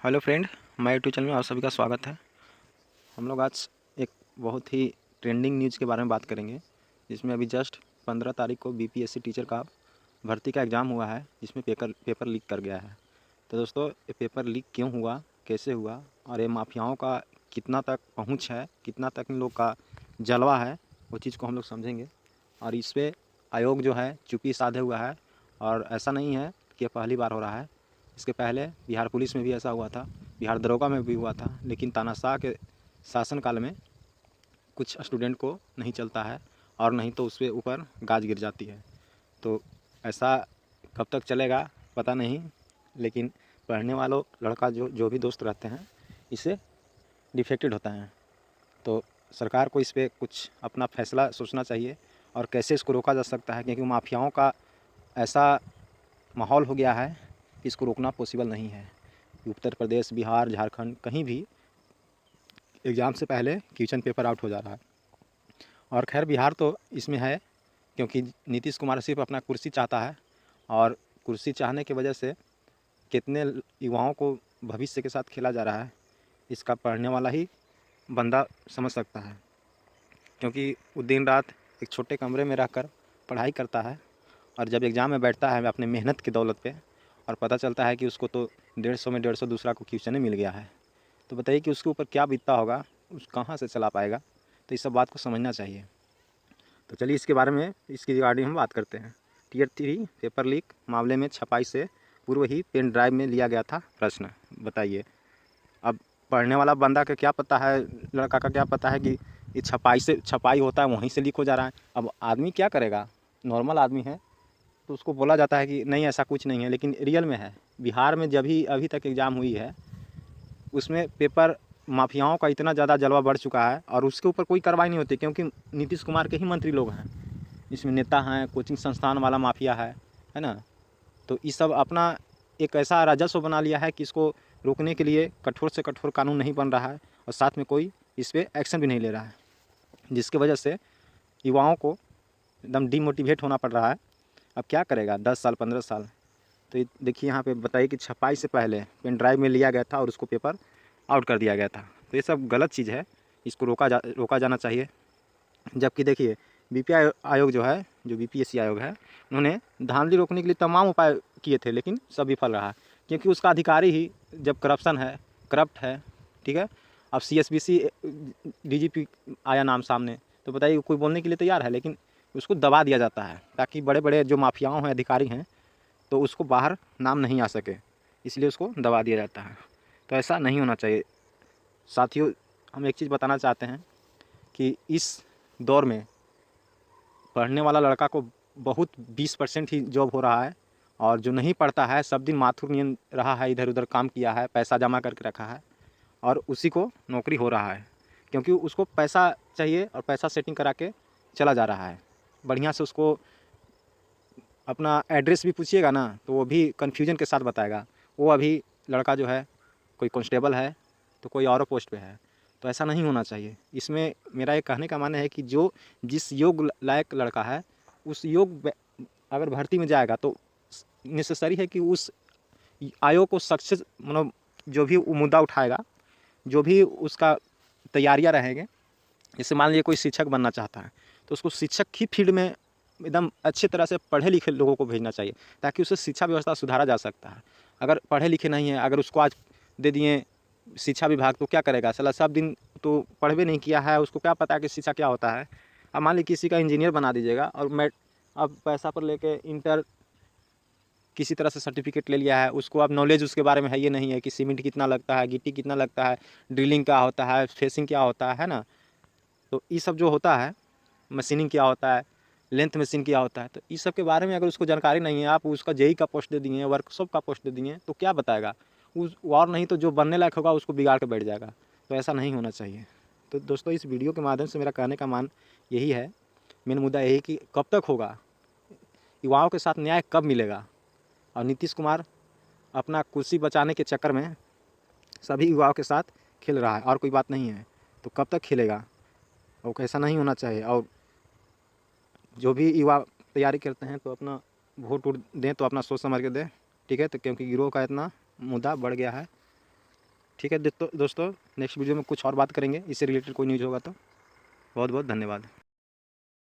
Hello friend, मैं YouTube channel में आप सभी का स्वागत है। हम लोग आज एक बहुत ही ट्रेंडिंग न्यूज़ के बारे में बात करेंगे, जिसमें अभी जस्ट 15 तारीख को बीपीएससी टीचर का भर्ती का एग्ज़ाम हुआ है, जिसमें पेपर लीक कर गया है। तो दोस्तों, ये पेपर लीक क्यों हुआ, कैसे हुआ और ये माफियाओं का कितना तक पहुँच है, कितना तक इन लोग का जलवा है, वो चीज़ को हम लोग समझेंगे। और इस पर आयोग जो है चुप्पी साधे हुआ है, और ऐसा नहीं है कि ये पहली बार हो रहा है। इसके पहले बिहार पुलिस में भी ऐसा हुआ था, बिहार दरोगा में भी हुआ था, लेकिन तानाशाह के शासनकाल में कुछ स्टूडेंट को नहीं चलता है और नहीं तो उसके ऊपर गाज गिर जाती है। तो ऐसा कब तक चलेगा पता नहीं, लेकिन पढ़ने वालों लड़का जो भी दोस्त रहते हैं इससे डिफेक्टेड होता है। तो सरकार को इस पर कुछ अपना फैसला सोचना चाहिए और कैसे इसको रोका जा सकता है, क्योंकि माफियाओं का ऐसा माहौल हो गया है कि इसको रोकना पॉसिबल नहीं है। उत्तर प्रदेश, बिहार, झारखंड कहीं भी एग्ज़ाम से पहले क्वेश्चन पेपर आउट हो जा रहा है। और खैर बिहार तो इसमें है, क्योंकि नीतीश कुमार सिर्फ अपना कुर्सी चाहता है, और कुर्सी चाहने की वजह से कितने युवाओं को भविष्य के साथ खेला जा रहा है, इसका पढ़ने वाला ही बंदा समझ सकता है। क्योंकि वो दिन रात एक छोटे कमरे में रहकर पढ़ाई करता है, और जब एग्ज़ाम में बैठता है अपने मेहनत की दौलत पे, और पता चलता है कि उसको तो 150 में 150 दूसरा को क्वेश्चन ही मिल गया है, तो बताइए कि उसके ऊपर क्या बीतता होगा, उस कहाँ से चला पाएगा। तो इस सब बात को समझना चाहिए। तो चलिए इसके बारे में, इसकी रिगार्डिंग हम बात करते हैं। टियर 3 पेपर लीक मामले में छपाई से पूर्व ही पेन ड्राइव में लिया गया था प्रश्न। बताइए, अब पढ़ने वाला बंदा का क्या पता है, लड़का का क्या पता है कि ये छपाई होता है, वहीं से लीक हो जा रहा है। अब आदमी क्या करेगा, नॉर्मल आदमी है तो उसको बोला जाता है कि नहीं ऐसा कुछ नहीं है, लेकिन रियल में है। बिहार में जब भी अभी तक एग्ज़ाम हुई है, उसमें पेपर माफियाओं का इतना ज़्यादा जलवा बढ़ चुका है, और उसके ऊपर कोई कार्रवाई नहीं होती, क्योंकि नीतीश कुमार के ही मंत्री लोग हैं, इसमें नेता हैं, कोचिंग संस्थान वाला माफिया है ना। तो ये सब अपना एक ऐसा राजस्व बना लिया है कि इसको रोकने के लिए कठोर से कठोर कानून नहीं बन रहा है, और साथ में कोई इस पर एक्शन भी नहीं ले रहा है, जिसकी वजह से युवाओं को एकदम डीमोटिवेट होना पड़ रहा है। अब क्या करेगा 10 साल 15 साल। तो देखिए यहाँ पे बताइए कि छपाई से पहले पेन ड्राइव में लिया गया था और उसको पेपर आउट कर दिया गया था। तो ये सब गलत चीज़ है, इसको रोका जाना चाहिए। जबकि देखिए आयोग जो है, जो बीपीएससी आयोग है, उन्होंने धांधली रोकने के लिए तमाम उपाय किए थे, लेकिन सब विफल रहा, क्योंकि उसका अधिकारी ही जब करप्ट है, ठीक है। अब सीएसबीसी डीजीपी आया नाम सामने, तो बताइए कोई बोलने के लिए तैयार है, लेकिन उसको दबा दिया जाता है ताकि बड़े बड़े जो माफियाओं हैं, अधिकारी हैं, तो उसको बाहर नाम नहीं आ सके, इसलिए उसको दबा दिया जाता है। तो ऐसा नहीं होना चाहिए। साथियों, हम एक चीज़ बताना चाहते हैं कि इस दौर में पढ़ने वाला लड़का को बहुत 20% ही जॉब हो रहा है, और जो नहीं पढ़ता है, सब दिन माथुर नियन रहा है, इधर उधर काम किया है, पैसा जमा करके रखा है, और उसी को नौकरी हो रहा है, क्योंकि उसको पैसा चाहिए और पैसा सेटिंग करा के चला जा रहा है। बढ़िया से उसको अपना एड्रेस भी पूछिएगा ना, तो वो भी कन्फ्यूजन के साथ बताएगा। वो अभी लड़का जो है, कोई कांस्टेबल है तो कोई और पोस्ट पे है। तो ऐसा नहीं होना चाहिए। इसमें मेरा ये कहने का मानना है कि जो जिस योग लायक लड़का है, उस अगर भर्ती में जाएगा तो नेसेसरी है कि उस आयोग को सक्सेस, मतलब जो भी वो मुद्दा उठाएगा, जो भी उसका तैयारियाँ रहेंगे, जैसे मान लीजिए कोई शिक्षक बनना चाहता है, तो उसको शिक्षक की फील्ड में एकदम अच्छे तरह से पढ़े लिखे लोगों को भेजना चाहिए, ताकि उससे शिक्षा व्यवस्था सुधारा जा सकता है। अगर पढ़े लिखे नहीं है, अगर उसको आज दे दिए शिक्षा विभाग, तो क्या करेगा साला, सब दिन तो पढ़वे नहीं किया है, उसको क्या पता है कि शिक्षा क्या होता है। अब मान लीजिए किसी का इंजीनियर बना दीजिएगा, और मैं अब पैसा पर लेके इंटर किसी तरह से सर्टिफिकेट ले लिया है, उसको अब नॉलेज उसके बारे में है ये नहीं है कि सीमेंट कितना लगता है, गिट्टी कितना लगता है, ड्रिलिंग क्या होता है, फेसिंग क्या होता है ना। तो ये सब जो होता है, मशीनिंग क्या होता है, लेंथ मशीन क्या होता है, तो इस सब के बारे में अगर उसको जानकारी नहीं है, आप उसका जेई का पोस्ट दे दिए, वर्कशॉप का पोस्ट दे दिए, तो क्या बताएगा उस, और नहीं तो जो बनने लायक होगा उसको बिगाड़ के बैठ जाएगा। तो ऐसा नहीं होना चाहिए। तो दोस्तों, इस वीडियो के माध्यम से मेरा कहने का मान यही है, मेन मुद्दा यही कि कब तक होगा, युवाओं के साथ न्याय कब मिलेगा। और नीतीश कुमार अपना कुर्सी बचाने के चक्कर में सभी युवाओं के साथ खेल रहा है, और कोई बात नहीं है। तो कब तक खेलेगा, और ऐसा नहीं होना चाहिए। और जो भी युवा तैयारी करते हैं, तो अपना वोट दें तो अपना सोच समझ के दें, ठीक है। तो क्योंकि गिरोह का इतना मुद्दा बढ़ गया है, ठीक है दोस्तों, नेक्स्ट वीडियो में कुछ और बात करेंगे, इससे रिलेटेड कोई न्यूज़ होगा तो। बहुत बहुत धन्यवाद।